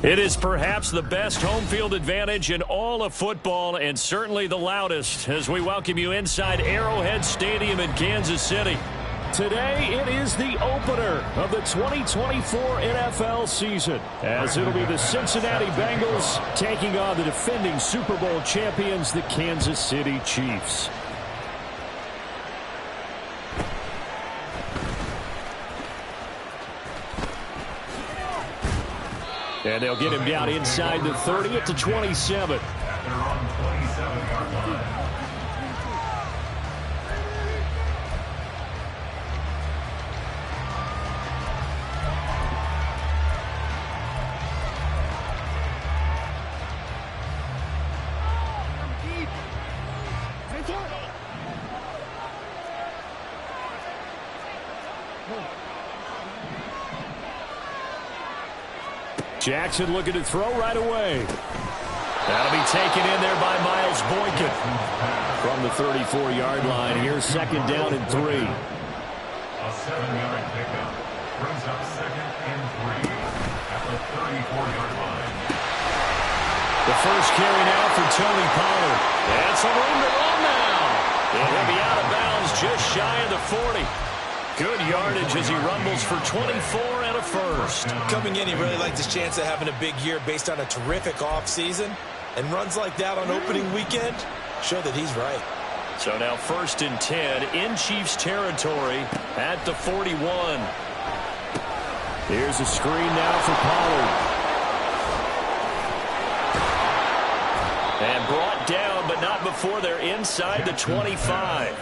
It is perhaps the best home field advantage in all of football, and certainly the loudest, as we welcome you inside Arrowhead Stadium in Kansas City. Today, it is the opener of the 2024 NFL season, as it'll be the Cincinnati Bengals taking on the defending Super Bowl champions, the Kansas City Chiefs. And they'll get him down inside the 30 at the 27. Jackson looking to throw right away. That'll be taken in there by Miles Boykin. From the 34-yard line, here's second down and 3. A 7-yard pickup brings up second and 3 at the 34-yard line. The first carry now for Tony Pollard. And some room to run now. And he'll be out of bounds just shy of the 40. Good yardage as he rumbles for 24 and a first. Coming in, he really liked his chance of having a big year based on a terrific offseason. And runs like that on opening weekend show that he's right. So now first and 10 in Chiefs territory at the 41. Here's a screen now for Pollard. And brought down, but not before they're inside the 25.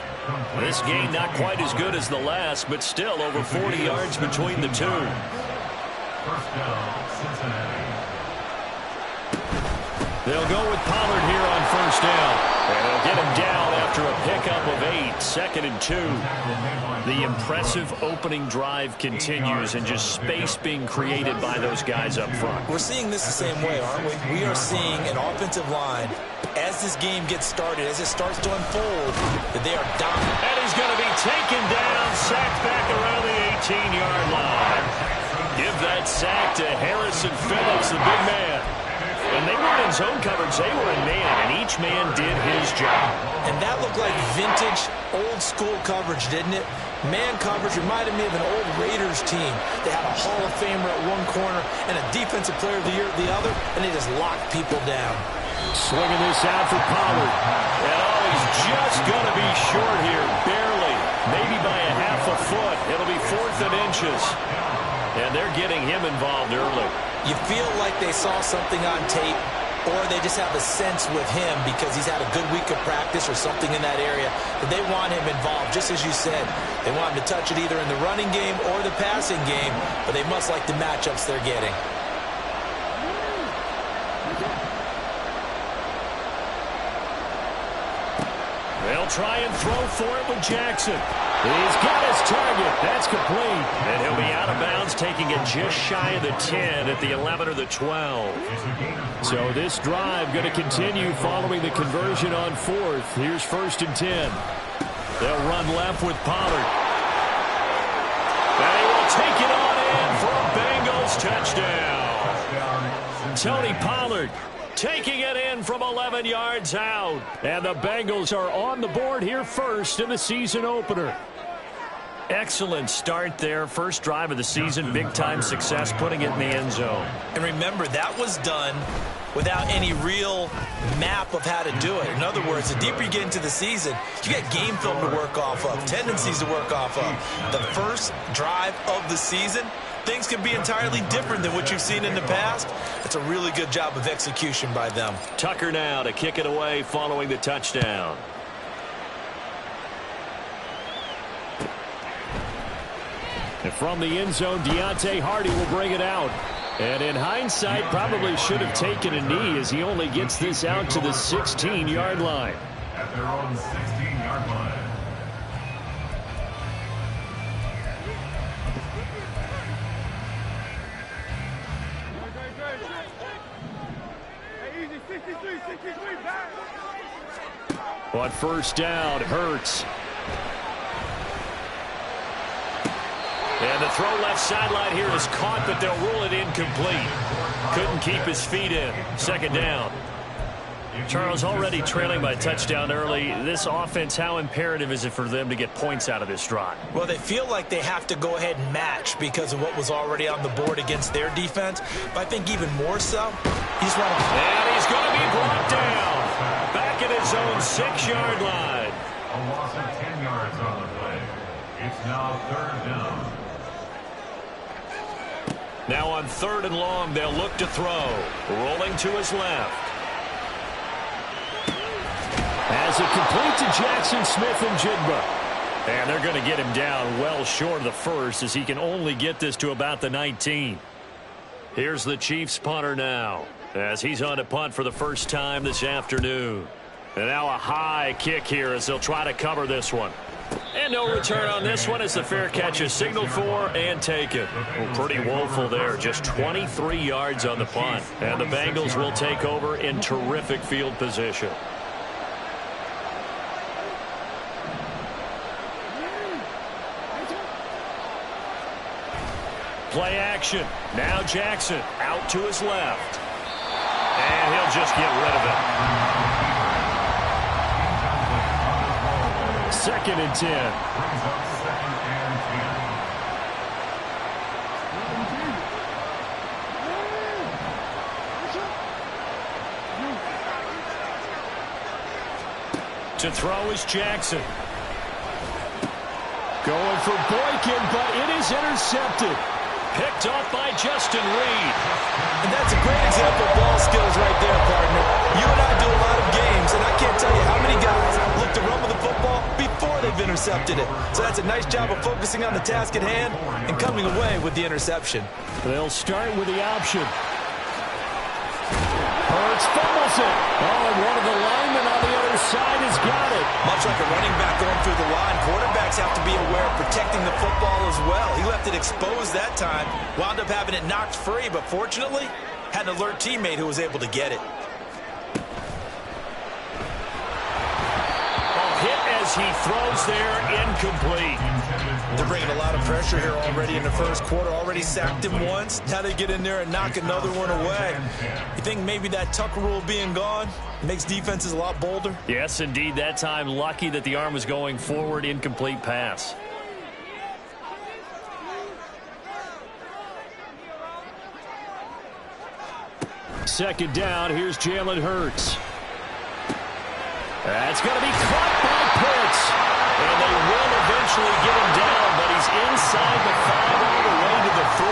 This gain not quite as good as the last, but still over 40 yards between the two. First down, Cincinnati. They'll go with Pollard here on first down. And they'll get him down after a pickup of 8, second and 2. The impressive opening drive continues, and just space being created by those guys up front. We're seeing this the same way, aren't we? We are seeing an offensive line, as this game gets started, as it starts to unfold, that they are dominant. And he's going to be taken down, sacked back around the 18-yard line. Give that sack to Harrison Phillips, the big man. When they were in zone coverage, they were in man, and each man did his job. And that looked like vintage, old-school coverage, didn't it? Man coverage reminded me of an old Raiders team. They had a Hall of Famer at one corner and a Defensive Player of the Year at the other, and they just locked people down. Swinging this out for Pollard. And he's just going to be short here, barely. Maybe by a half a foot. It'll be 4th and inches. And they're getting him involved early. You feel like they saw something on tape, or they just have a sense with him because he's had a good week of practice or something in that area that they want him involved. Just as you said, they want him to touch it either in the running game or the passing game, but they must like the matchups they're getting. They'll try and throw for it with Jackson. He's got his target. That's complete. And he'll be out of bounds, taking it just shy of the 10 at the 11 or the 12. So this drive going to continue following the conversion on 4th. Here's 1st and 10. They'll run left with Pollard. And he will take it on in for a Bengals touchdown. Tony Pollard taking it in from 11 yards out. And the Bengals are on the board here first in the season opener. Excellent start there. First drive of the season, big-time success, putting it in the end zone. And remember, that was done without any real map of how to do it. In other words, the deeper you get into the season, you get game film to work off of, tendencies to work off of. The first drive of the season, things can be entirely different than what you've seen in the past. It's a really good job of execution by them. Tucker now to kick it away following the touchdown. And from the end zone, Deontay Hardy will bring it out. And in hindsight, probably should have taken a knee as he only gets this out to the 16-yard line. At their own 16-yard line. On first down, Hurts. And the throw left sideline here is caught, but they'll rule it incomplete. Couldn't keep his feet in. Second down. Charles, already trailing by touchdown early. This offense, how imperative is it for them to get points out of this drive? Well, they feel like they have to go ahead and match because of what was already on the board against their defense. But I think even more so, he's running. And he's going to be brought down. Back at his own 6-yard line. A loss of 10 yards on the play. It's now third down. Now on third and long, they'll look to throw. Rolling to his left. As it complete to Jackson Smith and Jigba. And they're going to get him down well short of the first as he can only get this to about the 19. Here's the Chiefs punter now as he's on to punt for the first time this afternoon. And now a high kick here as they'll try to cover this one. And no return on this one as the fair catch is signaled for and taken. Well, pretty woeful there. Just 23 yards on the punt. And the Bengals will take over in terrific field position. Play action. Now Jackson out to his left. And he'll just get rid of it. Second and 10. Brings up second and 10. To throw is Jackson. Going for Boykin, but it is intercepted. Picked off by Justin Reed. And that's a great example of ball skills right there, partner. You and I do a lot of games, and I can't tell you how many guys look to run with the football before they've intercepted it. So that's a nice job of focusing on the task at hand and coming away with the interception. They'll start with the option. Hurts fumbles it. Oh, and one of the linemen on the other side has got it. Much like a running back going through the line, quarterbacks have to be aware of protecting the football as well. He left it exposed that time, wound up having it knocked free, but fortunately, had an alert teammate who was able to get it. Hit as he throws there, incomplete. They're bringing a lot of pressure here already in the first quarter. Already sacked him once. Now they get in there and knock another one away. You think maybe that Tucker rule being gone makes defenses a lot bolder? Yes, indeed. That time, lucky that the arm was going forward, incomplete pass. Second down, here's Jalen Hurts. That's going to be caught by Pitts. And they will eventually get him down, but he's inside the 5 all the way to the 3.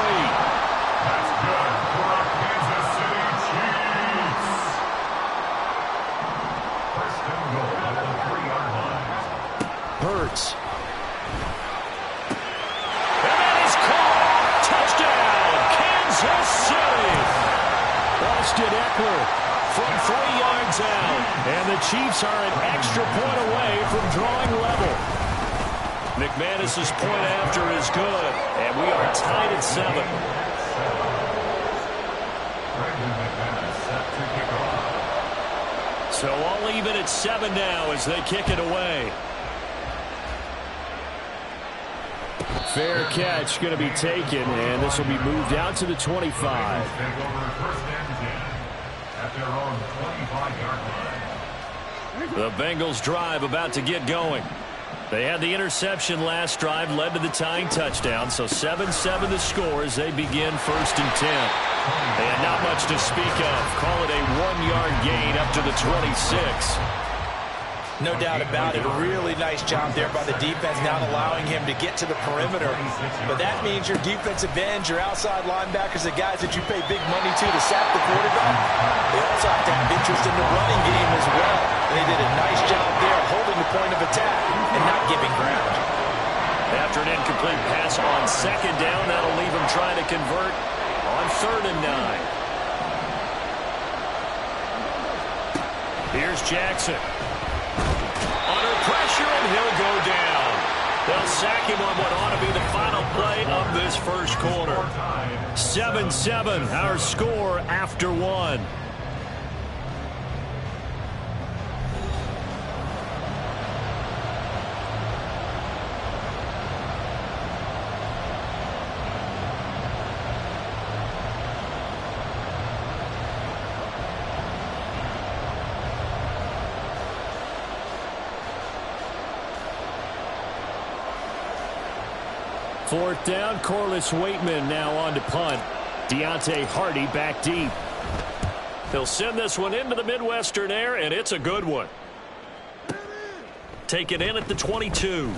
That's good for our Kansas City Chiefs. First and goal at the 3-yard line. Hurts. And that is caught. Touchdown, Kansas City. Austin Eckler from 3 yards out. And the Chiefs are an extra point away from drawing level. McManus's point after is good. And we are tied at 7. Brandon McManus set to kick off. So all even at 7 now as they kick it away. Fair catch going to be taken, and this will be moved out to the 25. Take over first and 10 at their own 25-yard line. The Bengals drive about to get going. They had the interception last drive, led to the tying touchdown, so 7-7 the score as they begin 1st and 10. They had not much to speak of. Call it a 1-yard gain up to the 26. No doubt about it. A really nice job there by the defense, not allowing him to get to the perimeter. But that means your defensive ends, your outside linebackers, the guys that you pay big money to sack the quarterback, they also have to have interest in the running game as well. They did a nice job there holding the point of attack and not giving ground. After an incomplete pass on 2nd down, that'll leave him trying to convert on 3rd and 9. Here's Jackson. Under pressure, and he'll go down. They'll sack him on what ought to be the final play of this first quarter. 7-7, our score after 1. Fourth down, Corliss Waitman now on to punt. Deontay Hardy back deep. He'll send this one into the Midwestern air, and it's a good one. Take it in at the 22.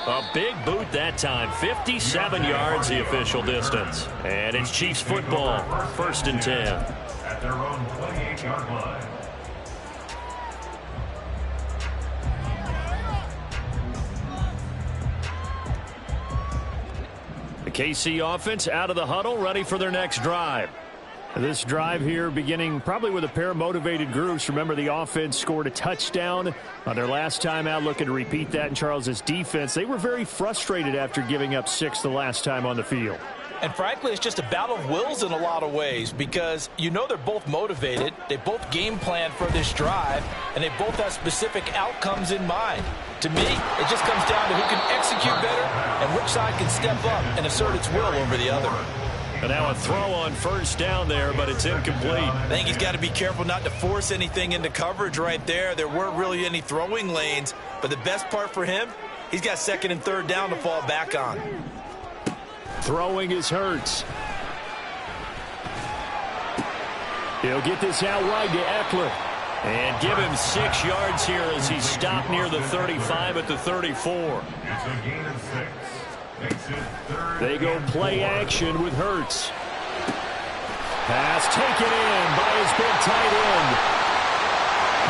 A big boot that time. 57 yards the official distance. And it's Chiefs football. 1st and 10. At their own 28-yard line. The KC offense out of the huddle, ready for their next drive. This drive here beginning probably with a pair of motivated groups. Remember, the offense scored a touchdown on their last time out, looking to repeat that in Charles's defense. They were very frustrated after giving up 6 the last time on the field. And frankly, it's just a battle of wills in a lot of ways because you know they're both motivated. They both game plan for this drive, and they both have specific outcomes in mind. To me, it just comes down to who can execute better and which side can step up and assert its will over the other. And now a throw on 1st down there, but it's incomplete. I think he's got to be careful not to force anything into coverage right there. There weren't really any throwing lanes, but the best part for him, he's got 2nd and 3rd down to fall back on. Throwing is Hurts. He'll get this out wide to Eckler. And give him 6 yards here as he stopped near the 35 at the 34. It's a gain of 6. Makes it 3rd. They go play action with Hurts. Pass taken in by his big tight end.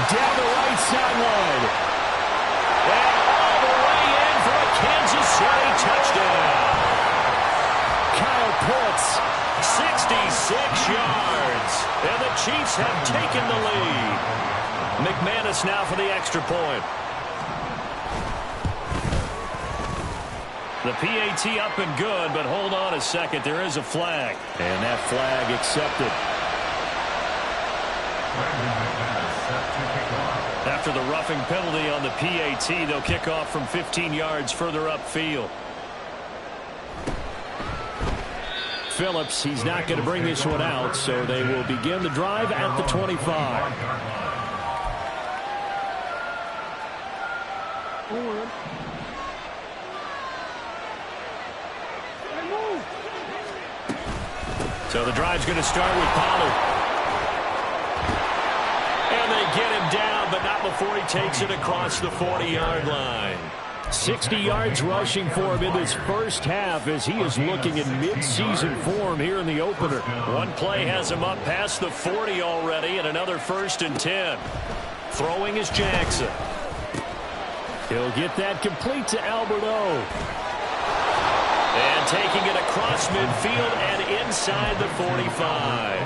Down the right sideline. And all the way in for a Kansas City touchdown. Kyle Pitts, 66 yards. And the Chiefs have taken the lead. McManus now for the extra point. The PAT up and good, but hold on a second. There is a flag. And that flag accepted. After the roughing penalty on the PAT, they'll kick off from 15 yards further upfield. Phillips, he's not going to bring this one out, so they will begin the drive at the 25. So the drive's going to start with Pollard. And they get him down, but not before he takes it across the 40-yard line. 60 yards rushing for him in this first half as he is looking in mid-season form here in the opener. One play has him up past the 40 already, and another 1st and 10. Throwing is Jackson. He'll get that complete to Albert O. And taking it across midfield and inside the 45.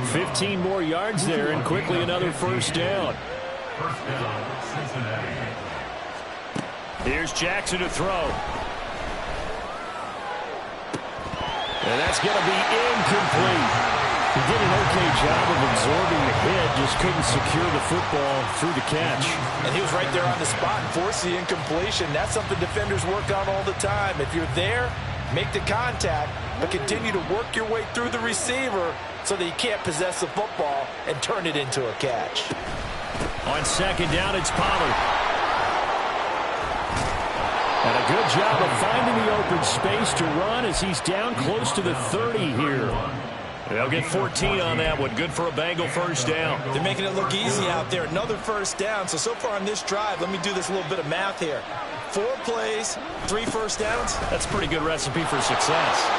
15 more yards there, and quickly another 1st down. First down, Cincinnati. Here's Jackson to throw. And that's going to be incomplete. He did an okay job of absorbing the hit, just couldn't secure the football through the catch. And he was right there on the spot and forced the incompletion. That's something defenders work on all the time. If you're there, make the contact, but continue to work your way through the receiver so that he can't possess the football and turn it into a catch. On second down, it's Pollard. And a good job of finding the open space to run as he's down close to the 30 here. They'll get 14 on that one. Good for a Bengal first down. They're making it look easy out there. Another first down. So far on this drive, let me do this little bit of math here. 4 plays, 3 first downs. That's a pretty good recipe for success.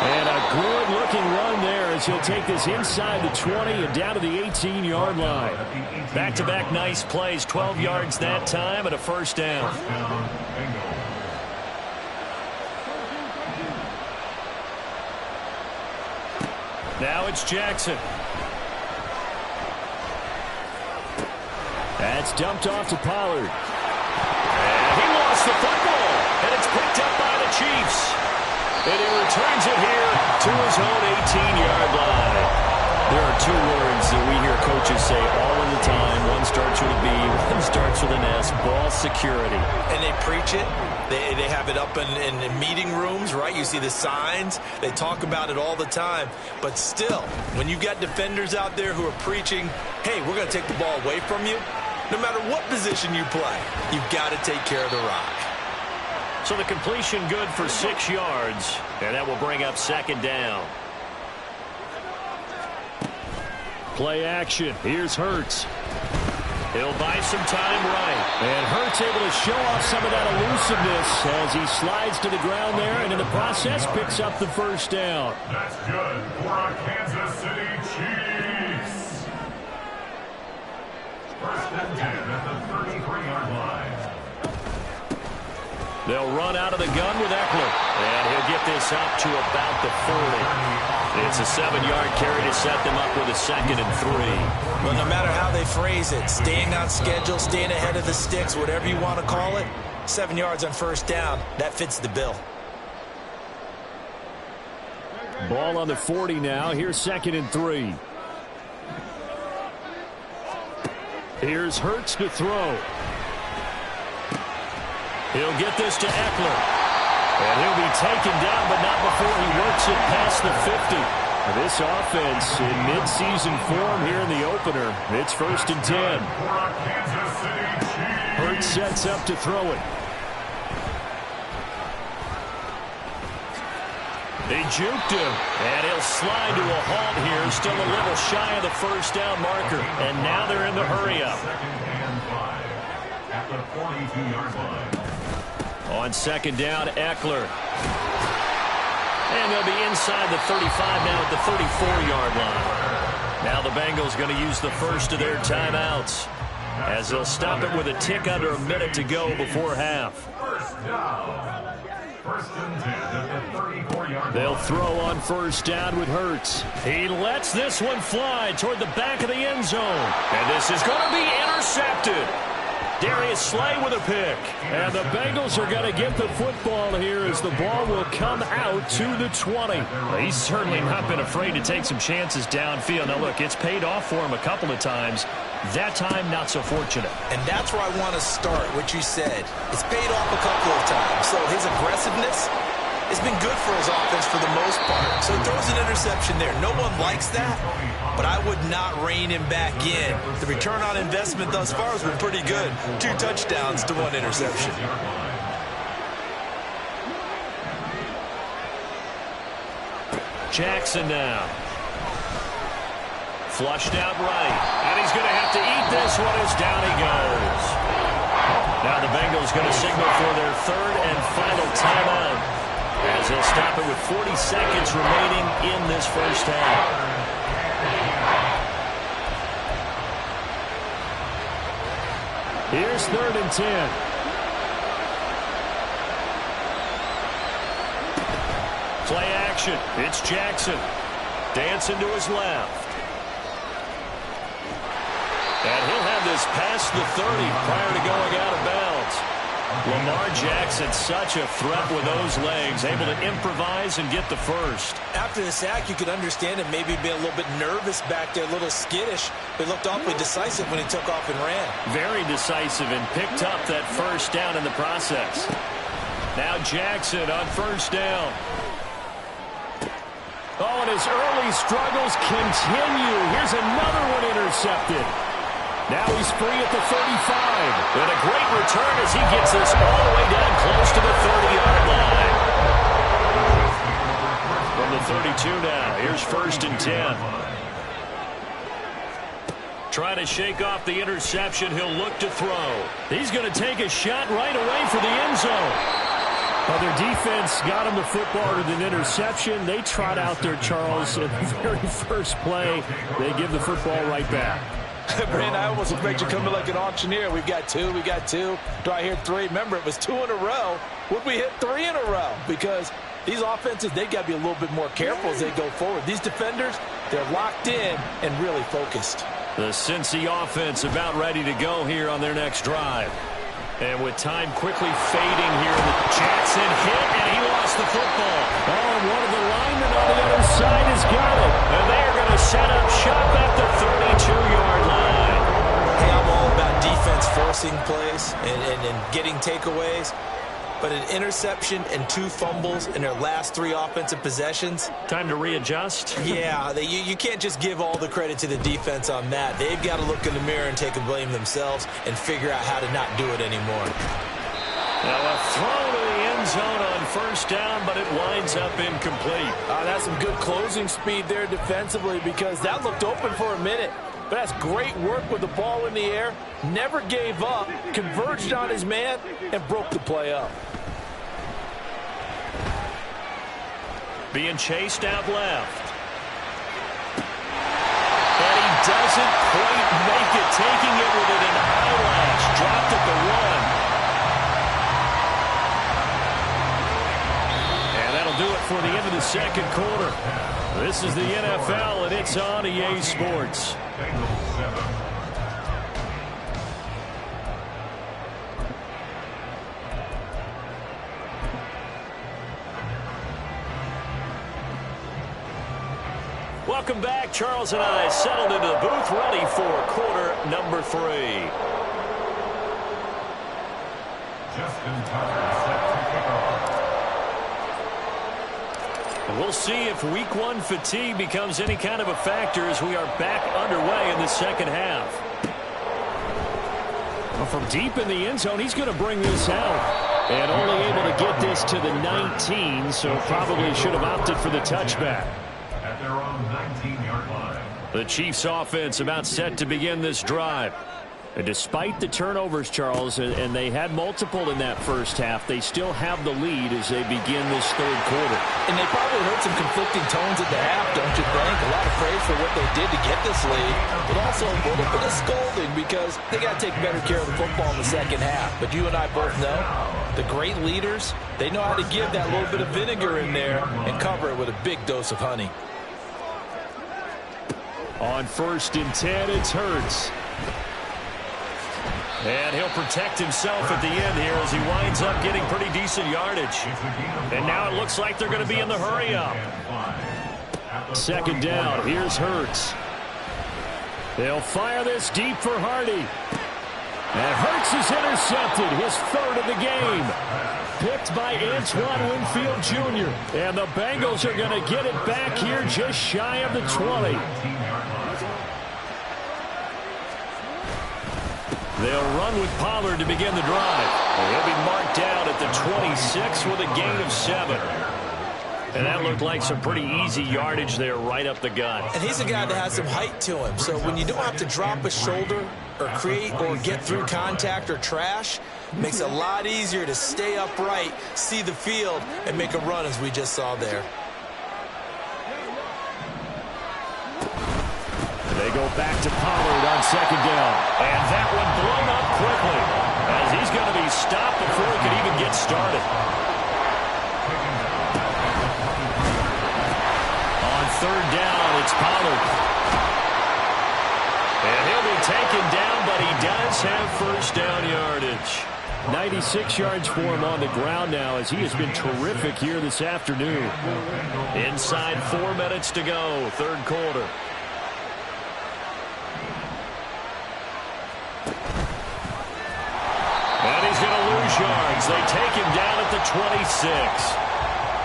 And a good-looking run there as he'll take this inside the 20 and down to the 18-yard line. Back-to-back nice plays, 12 yards that time and a first down. Now it's Jackson. That's dumped off to Pollard. And he lost the football, and it's picked up by the Chiefs. And he returns it here to his own 18-yard line. There are 2 words that we hear coaches say all of the time. One starts with a B, one starts with an S, ball security. And they preach it. They have it up in meeting rooms, right? You see the signs. They talk about it all the time. But still, when you've got defenders out there who are preaching, hey, we're going to take the ball away from you, no matter what position you play, you've got to take care of the rock. So the completion good for 6 yards, and that will bring up second down. Play action. Here's Hurts. He'll buy some time right. And Hurts able to show off some of that elusiveness as he slides to the ground there, and in the process picks up the first down. That's good for our Kansas City Chiefs. First and 10 at the 33-yard line. They'll run out of the gun with Eckler. And he'll get this up to about the 40. It's a 7-yard carry to set them up with a 2nd and 3. Well, no matter how they phrase it, staying on schedule, staying ahead of the sticks, whatever you want to call it, 7 yards on first down, that fits the bill. Ball on the 40 now. Here's 2nd and 3. Here's Hurts to throw. He'll get this to Eckler. And he'll be taken down, but not before he works it past the 50. This offense in mid-season form here in the opener. It's 1st and 10. Hurts sets up to throw it. They juked him, and he'll slide to a halt here. Still a little shy of the first down marker. And now they're in the hurry-up. 2nd and 5 at the 42-yard line. On second down, Eckler. And they'll be inside the 35 now at the 34-yard line. Now the Bengals going to use the first of their timeouts as they'll stop it with a tick under a minute to go before half. First down. 1st and 10 at the 34-yard line. They'll throw on first down with Hurts. He lets this one fly toward the back of the end zone. And this is going to be intercepted. Darius Slay with a pick. And the Bengals are going to get the football here as the ball will come out to the 20. Well, he's certainly not been afraid to take some chances downfield. Now, look, it's paid off for him a couple of times. That time, not so fortunate. And that's where I want to start, what you said. It's paid off a couple of times. So his aggressiveness has been good for his offense for the most part. So he throws an interception there. No one likes that, but I would not rein him back in. The return on investment thus far has been pretty good. 2 touchdowns to 1 interception. Jackson now. Flushed out right. And he's going to have to eat this one as down he goes. Now the Bengals going to signal for their 3rd and final timeout, as they'll stop it with 40 seconds remaining in this first half. Here's 3rd and 10. Play action. It's Jackson. Dancing to his left. And he'll have this past the 30 prior to going out of bounds. Lamar Jackson, such a threat with those legs, able to improvise and get the first. After the sack, you could understand him maybe being a little bit nervous back there, a little skittish. But he looked awfully decisive when he took off and ran. Very decisive and picked up that first down in the process. Now Jackson on first down. and his early struggles continue. Here's another one intercepted. Now he's free at the 35. And a great return as he gets this all the way down close to the 30-yard line. From the 32 now, here's 1st and 10. Trying to shake off the interception. He'll look to throw. He's going to take a shot right away for the end zone. Well, their defense got him the football with an interception. They trot out there, Charles, at the very first play. They give the football right back. Brandon, I almost expect you to come in like an auctioneer. We've got two. Do I hear three? Remember, it was 2 in a row. Would we hit 3 in a row? Because these offenses, they got to be a little bit more careful as they go forward. These defenders, they're locked in and really focused. The Cincy offense about ready to go here on their next drive. And with time quickly fading here, Jackson hit, and he lost the football. Oh, and one of the linemen on the other side has got it. And they are going to set up shop at the 32-yard line. Hey, I'm all about defense forcing plays and getting takeaways. But an interception and 2 fumbles in their last 3 offensive possessions. Time to readjust? Yeah, you can't just give all the credit to the defense on that. They've got to look in the mirror and take a blame themselves and figure out how to not do it anymore. Now a throw to the end zone on 1st down, but it winds up incomplete. That's some good closing speed there defensively because that looked open for a minute. But that's great work with the ball in the air. Never gave up, converged on his man, and broke the play up. Being chased out left. And he doesn't quite make it, taking it with an eyelash. Dropped at the 1. And that'll do it for the end of the 2nd quarter. This is the NFL, and it's on EA Sports. Bengals 7. Welcome back. Charles and I settled into the booth, ready for quarter number 3. Justin Tucker set to kick off. And we'll see if week 1 fatigue becomes any kind of a factor as we are back underway in the 2nd half. Well, from deep in the end zone, he's going to bring this out. And only able to get this to the 19, so probably should have opted for the touchback. At their own 19-yard line. The Chiefs offense about set to begin this drive. And despite the turnovers, Charles, and they had multiple in that first half, they still have the lead as they begin this 3rd quarter. And they probably heard some conflicting tones at the half, don't you think? A lot of praise for what they did to get this lead, but also a little bit of scolding because they got to take better care of the football in the 2nd half. But you and I both know the great leaders, they know how to give that little bit of vinegar in there and cover it with a big dose of honey. On 1st and 10, it's Hurts. And he'll protect himself at the end here as he winds up getting pretty decent yardage. And now it looks like they're going to be in the hurry-up. 2nd down, here's Hurts. They'll fire this deep for Hardy. And Hurts is intercepted, his 3rd of the game. Picked by Antoine Winfield Jr. And the Bengals are going to get it back here just shy of the 20. They'll run with Pollard to begin the drive. He'll be marked down at the 26 with a gain of 7. And that looked like some pretty easy yardage there right up the gut. And he's a guy that has some height to him. So when you don't have to drop a shoulder or create or get through contact or trash, it makes it a lot easier to stay upright, see the field, and make a run as we just saw there. They go back to Pollard on 2nd down. And that one blown up quickly as he's going to be stopped before he can even get started. On 3rd down, it's Pollard. And he'll be taken down, but he does have 1st down yardage. 96 yards for him on the ground now as he has been terrific here this afternoon. Inside 4 minutes to go, 3rd quarter. And he's going to lose yards. They take him down at the 26.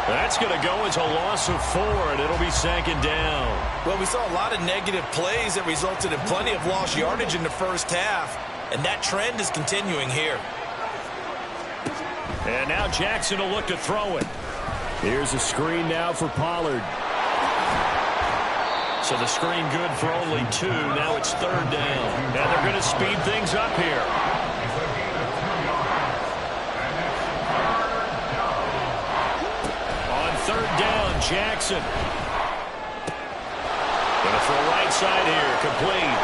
That's going to go as a loss of 4, and it'll be second down. Well, we saw a lot of negative plays that resulted in plenty of lost yardage in the first half, and that trend is continuing here. And now Jackson will look to throw it. Here's a screen now for Pollard. So the screen good for only 2. Now it's third down. And they're going to speed things up here. Third down, Jackson. Going to throw right side here, complete.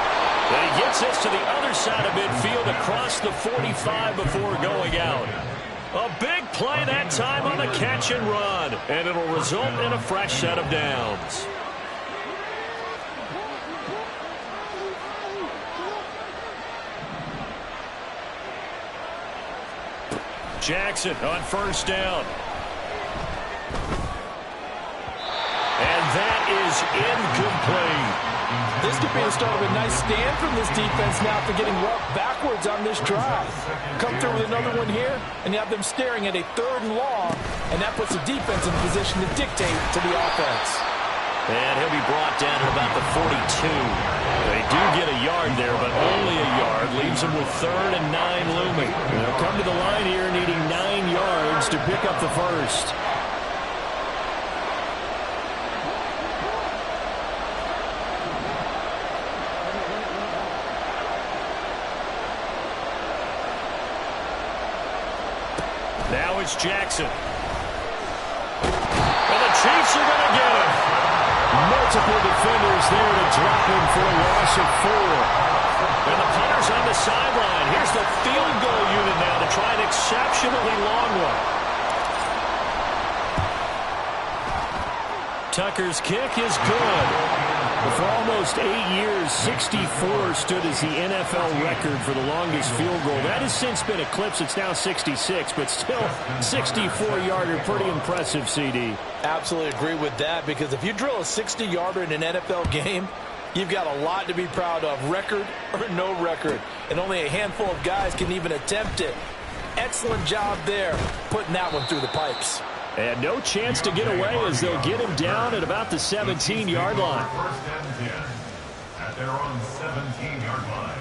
And he gets this to the other side of midfield across the 45 before going out. A big play that time on the catch and run. And it'll result in a fresh set of downs. Jackson on first down. And that is incomplete. This could be the start of a nice stand from this defense now after getting walked backwards on this drive. Come through with another one here, and you have them staring at a 3rd and long, and that puts the defense in a position to dictate to the offense. And he'll be brought down at about the 42. They do get a yard there, but only a yard. Leaves them with 3rd and 9 looming. They'll come to the line here needing 9 yards to pick up the first. Now it's Jackson. And the Chiefs are going to get him. Multiple defenders there to drop him for a loss of 4. And the punter's on the sideline. Here's the field goal unit now to try an exceptionally long one. Tucker's kick is good. For almost 8 years, 64 stood as the NFL record for the longest field goal. That has since been eclipsed. It's now 66, but still 64-yarder. Pretty impressive, CD. Absolutely agree with that, because if you drill a 60-yarder in an NFL game, you've got a lot to be proud of, record or no record. And only a handful of guys can even attempt it. Excellent job there, putting that one through the pipes. And no chance to get away as they'll get him down at about the 17-yard line. First and 10 at their own 17-yard line.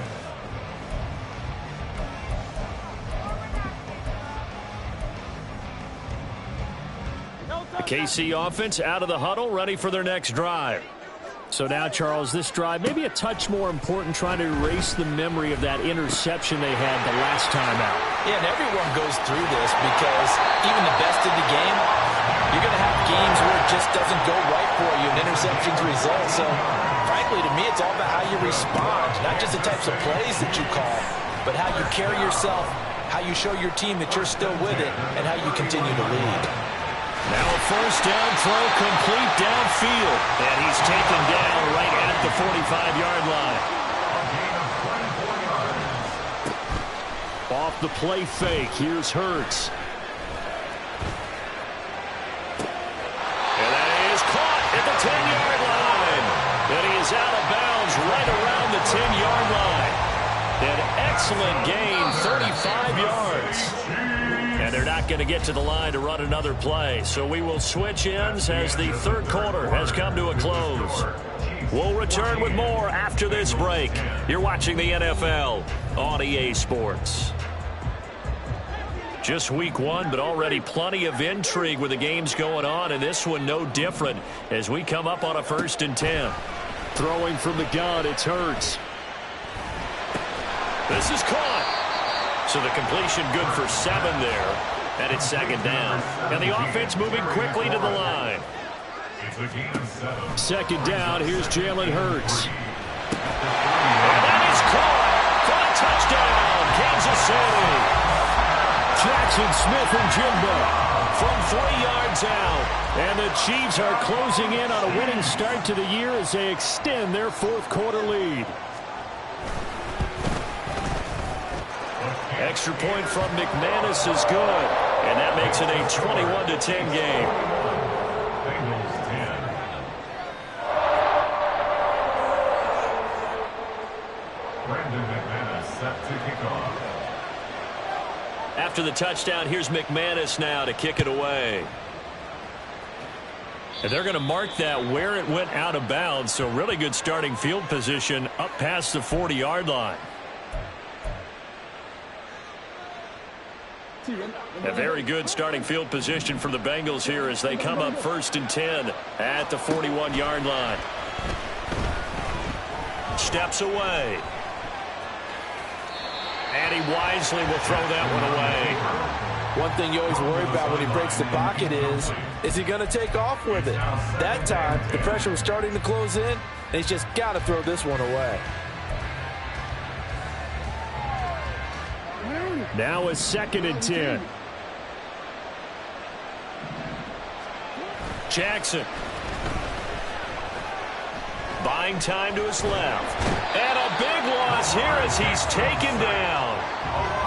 The KC offense out of the huddle, ready for their next drive. So now, Charles, this drive maybe a touch more important, trying to erase the memory of that interception they had the last time out. Yeah, and everyone goes through this because even the best in the game, you're going to have games where it just doesn't go right for you and interceptions result. So, frankly, to me, it's all about how you respond, not just the types of plays that you call, but how you carry yourself, how you show your team that you're still with it, and how you continue to lead. Now a first down throw complete downfield. And he's taken down right at the 45-yard line. Off the play fake, here's Hurts. And that is caught at the 10-yard line. And he is out of bounds right around the 10-yard line. An excellent gain, 35 yards. And they're not going to get to the line to run another play. So we will switch ends as the third quarter has come to a close. We'll return with more after this break. You're watching the NFL on EA Sports. Just week 1, but already plenty of intrigue with the games going on, and this one no different as we come up on a 1st and 10. Throwing from the gun, it's Hurts. This is caught. So the completion good for 7 there, and it's second down. And the offense moving quickly to the line. Second down, here's Jalen Hurts. And that is caught for a touchdown, Kansas City. Jackson Smith and Jimbo from 3 yards out. And the Chiefs are closing in on a winning start to the year as they extend their 4th quarter lead. Extra point from McManus is good, and that makes it a 21-10 game. Bengals 10. Brandon McManus set to kick off. After the touchdown, here's McManus now to kick it away. And they're going to mark that where it went out of bounds, so really good starting field position up past the 40-yard line. A very good starting field position for the Bengals here as they come up 1st and 10 at the 41-yard line. Steps away. And he wisely will throw that one away. One thing you always worry about when he breaks the pocket is he going to take off with it? That time, the pressure was starting to close in, and he's just got to throw this one away. Now a 2nd and 10. Jackson. Buying time to his left. And a big loss here as he's taken down.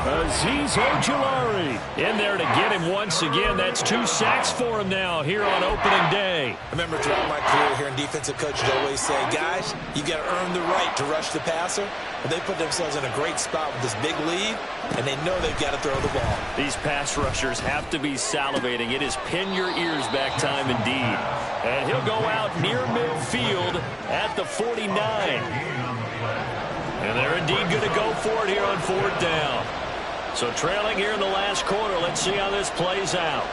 Azeez Ojulari in there to get him once again. That's 2 sacks for him now here on opening day. I remember throughout my career here in defensive coaches always say, guys, you got to earn the right to rush the passer. But they put themselves in a great spot with this big lead, and they know they've got to throw the ball. These pass rushers have to be salivating. It is pin your ears back time indeed. And he'll go out near midfield at the 49. And they're indeed going to go for it here on 4th down. So trailing here in the last quarter. Let's see how this plays out.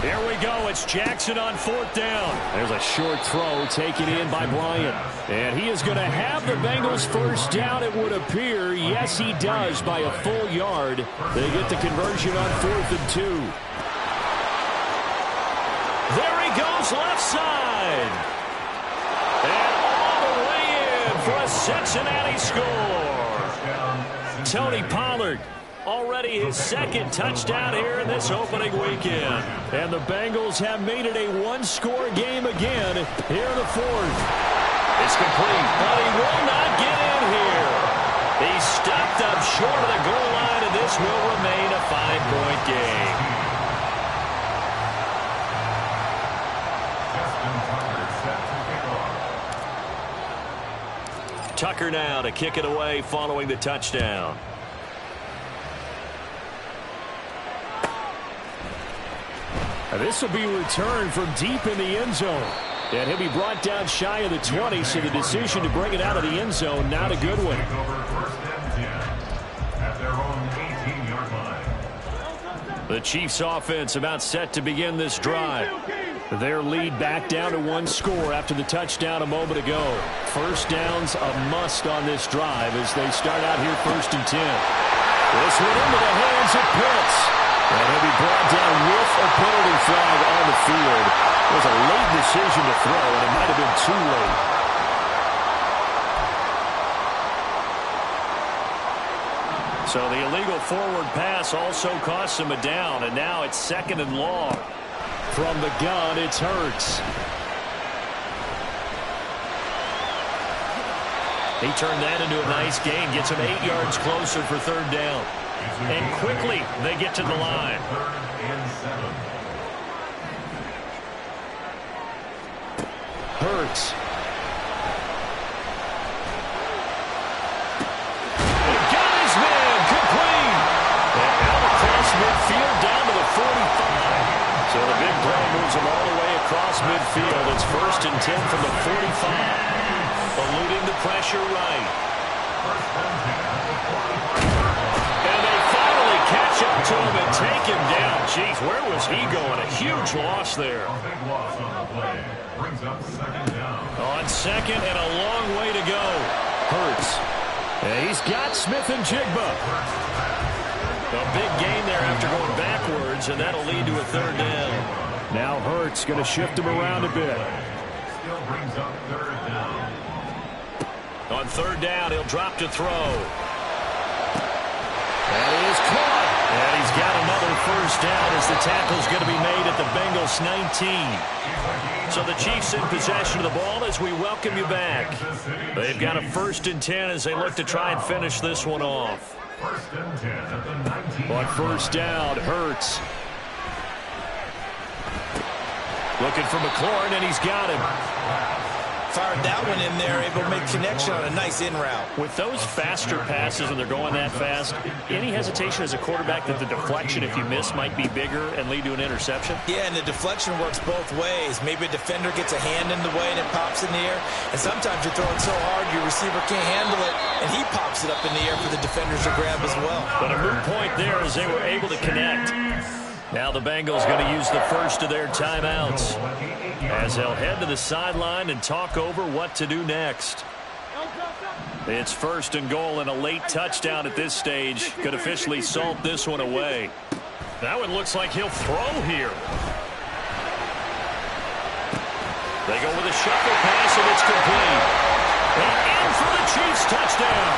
Here we go. It's Jackson on 4th down. There's a short throw taken in by Bryant. And he is going to have the Bengals 1st down, it would appear. Yes, he does by a full yard. They get the conversion on 4th and 2. There he goes left side. And all the way in for a Cincinnati score. Tony Pollard. Already his 2nd touchdown here in this opening weekend. And the Bengals have made it a 1-score game again here in the 4th. It's complete, but he will not get in here. He's stopped up short of the goal line, and this will remain a 5-point game. Tucker now to kick it away following the touchdown. This will be returned from deep in the end zone. And he'll be brought down shy of the 20, so the decision to bring it out of the end zone, not a good one. The Chiefs offense about set to begin this drive. Their lead back down to 1 score after the touchdown a moment ago. 1st down's a must on this drive as they start out here 1st and 10. This one into the hands of Pitts. And he'll be brought down with a penalty flag on the field. It was a late decision to throw, and it might have been too late. So the illegal forward pass also costs him a down, and now it's 2nd and long. From the gun, it's Hurts. He turned that into a nice gain, gets him 8 yards closer for 3rd down. And quickly, they get to the line. 3rd and 7. Hurts. He got his man complete. And out across midfield down to the 45. So the big play moves him all the way across midfield. It's 1st and 10 from the 45. Eluding the pressure right. And they finally catch up to him and take him down. Jeez, where was he going? A huge loss there. A big loss on the play. Brings up 2nd down. On 2nd and a long way to go. Hurts. And he's got Smith and Jigba. A big gain there after going backwards, and that'll lead to a 3rd down. Now Hurts going to shift him around a bit. Still brings up 3rd down. On 3rd down, he'll drop to throw. That is caught. And he's got another 1st down as the tackle's going to be made at the Bengals 19. So the Chiefs in possession of the ball as we welcome you back. They've got a 1st and 10 as they look to try and finish this one off. 1st and 10 at the 19. On 1st down, Hurts. Looking for McLaurin, and he's got him. fired that one in there, able to make connection on a nice in route. With those faster passes and they're going that fast, any hesitation as a quarterback that the deflection, if you miss, might be bigger and lead to an interception? Yeah, and the deflection works both ways. Maybe a defender gets a hand in the way and it pops in the air. And sometimes you're throwing so hard your receiver can't handle it, and he pops it up in the air for the defenders to grab as well. But a moot point there as they were able to connect. Now the Bengals going to use the first of their timeouts as they'll head to the sideline and talk over what to do next. It's 1st and goal and a late touchdown at this stage could officially salt this one away. That one looks like he'll throw here. They go with a shuffle pass and it's complete. And in for the Chiefs touchdown.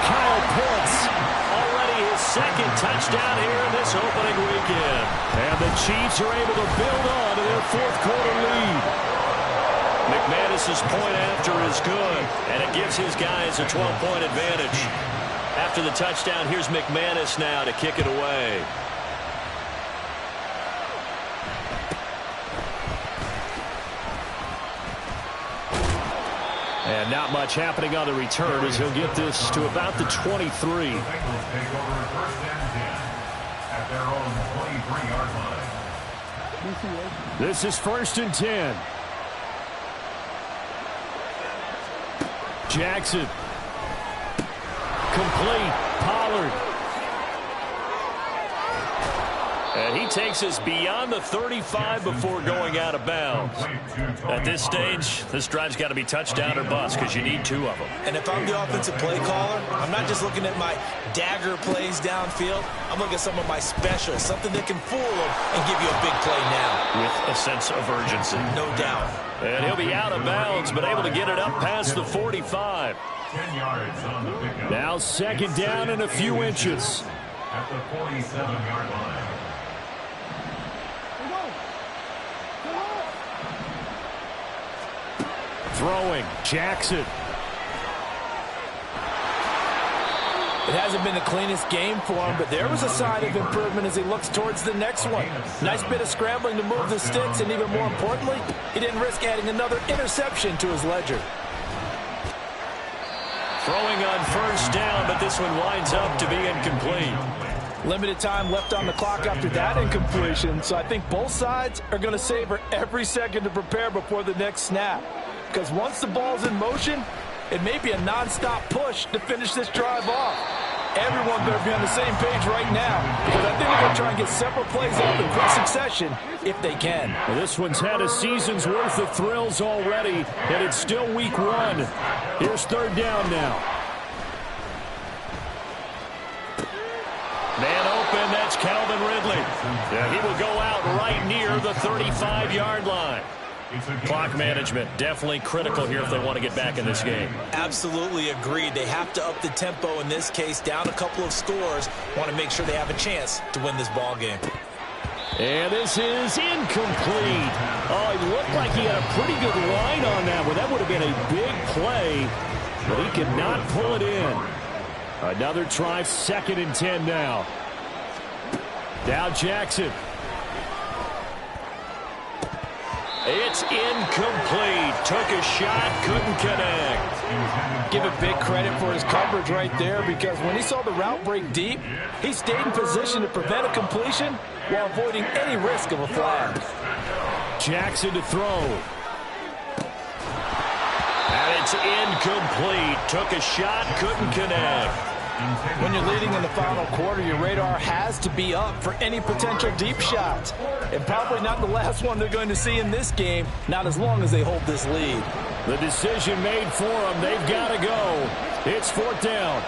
Kyle Pitts, already his second touchdown here in this opening weekend. And the Chiefs are able to build on to their 4th quarter lead. McManus's point after is good, and it gives his guys a 12-point advantage. After the touchdown, here's McManus now to kick it away. And not much happening on the return as he'll get this to about the 23. The Bengals take over 1st and 10 at their own 23-yard line. This is 1st and 10. Jackson. Complete. Pollard. And he takes us beyond the 35 before going out of bounds. At this stage, this drive's got to be touchdown or bust because you need 2 of them. And if I'm the offensive play caller, I'm not just looking at my dagger plays downfield. I'm looking at some of my specials, something that can fool them and give you a big play now. With a sense of urgency. No doubt. And he'll be out of bounds, but able to get it up past the 45. 10 yards on the pickup. Now 2nd down and a few inches. At the 47-yard line. Throwing. Jackson. It hasn't been the cleanest game for him, but there was a sign of improvement as he looks towards the next one. Nice bit of scrambling to move the sticks, and even more importantly, he didn't risk adding another interception to his ledger. Throwing on 1st down, but this one winds up to be incomplete. Limited time left on the clock after that incompletion, so I think both sides are going to savor every second to prepare before the next snap. Because once the ball's in motion, it may be a non-stop push to finish this drive off. Everyone better be on the same page right now, because I think they're going to try and get several plays up in quick succession if they can. Well, this one's had a season's worth of thrills already, and it's still week 1. Here's 3rd down now. Man open, that's Calvin Ridley. Yeah, he will go out right near the 35-yard line. Clock management definitely critical here if they want to get back in this game. Absolutely agreed. They have to up the tempo in this case, down a couple of scores. Want to make sure they have a chance to win this ball game. And this is incomplete. Oh, it looked like he had a pretty good line on that one. That would have been a big play, but he could not pull it in. Another try, 2nd and 10 now. Now Jackson. It's incomplete. Took a shot, couldn't connect. Give it big credit for his coverage right there, because when he saw the route break deep, he stayed in position to prevent a completion while avoiding any risk of a flag. Jackson to throw. And it's incomplete. Took a shot, couldn't connect. When you're leading in the final quarter, your radar has to be up for any potential deep shots. And probably not the last one they're going to see in this game, not as long as they hold this lead. The decision made for them. They've got to go. It's 4th down.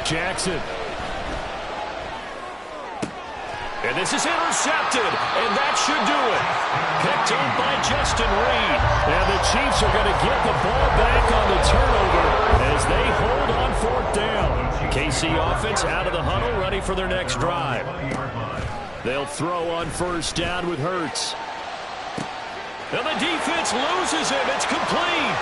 Jackson. And this is intercepted, and that should do it. Picked up by Justin Reed. And the Chiefs are going to get the ball back on the turnover as they hold on 4th down. KC offense out of the huddle, ready for their next drive. They'll throw on 1st down with Hurts. And the defense loses him. It's complete.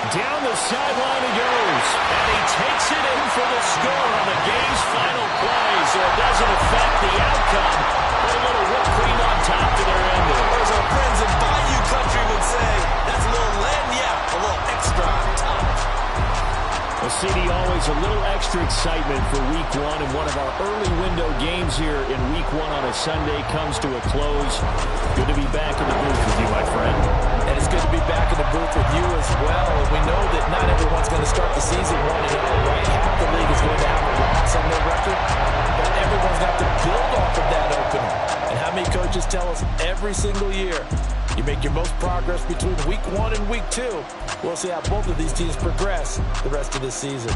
Down the sideline he goes. And he takes it in for the score on the game's final play. So it doesn't affect the outcome, but a little whipped cream on top to their ending. As our friends in Bayou Country would say, that's a little lagniappe, a little extra on top. Well, CD, always a little extra excitement for Week 1, and one of our early window games here in Week 1 on a Sunday comes to a close. Good to be back in the booth with you, my friend. And it's good to be back in the booth with you as well. And we know that not everyone's going to start the season 1-0, right? Half the league is going to have a loss on their record, but everyone's got to build off of that opener. And how many coaches tell us every single year, you make your most progress between Week 1 and Week 2. We'll see how both of these teams progress the rest of the season.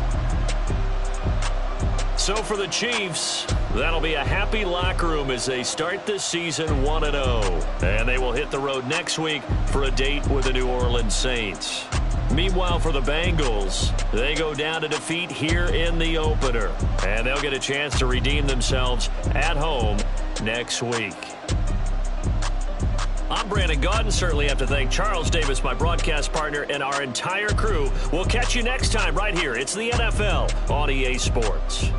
So for the Chiefs, that'll be a happy locker room as they start this season 1-0. And they will hit the road next week for a date with the New Orleans Saints. Meanwhile, for the Bengals, they go down to defeat here in the opener. And they'll get a chance to redeem themselves at home next week. I'm Brandon Gaudin. Certainly have to thank Charles Davis, my broadcast partner, and our entire crew. We'll catch you next time right here. It's the NFL on EA Sports.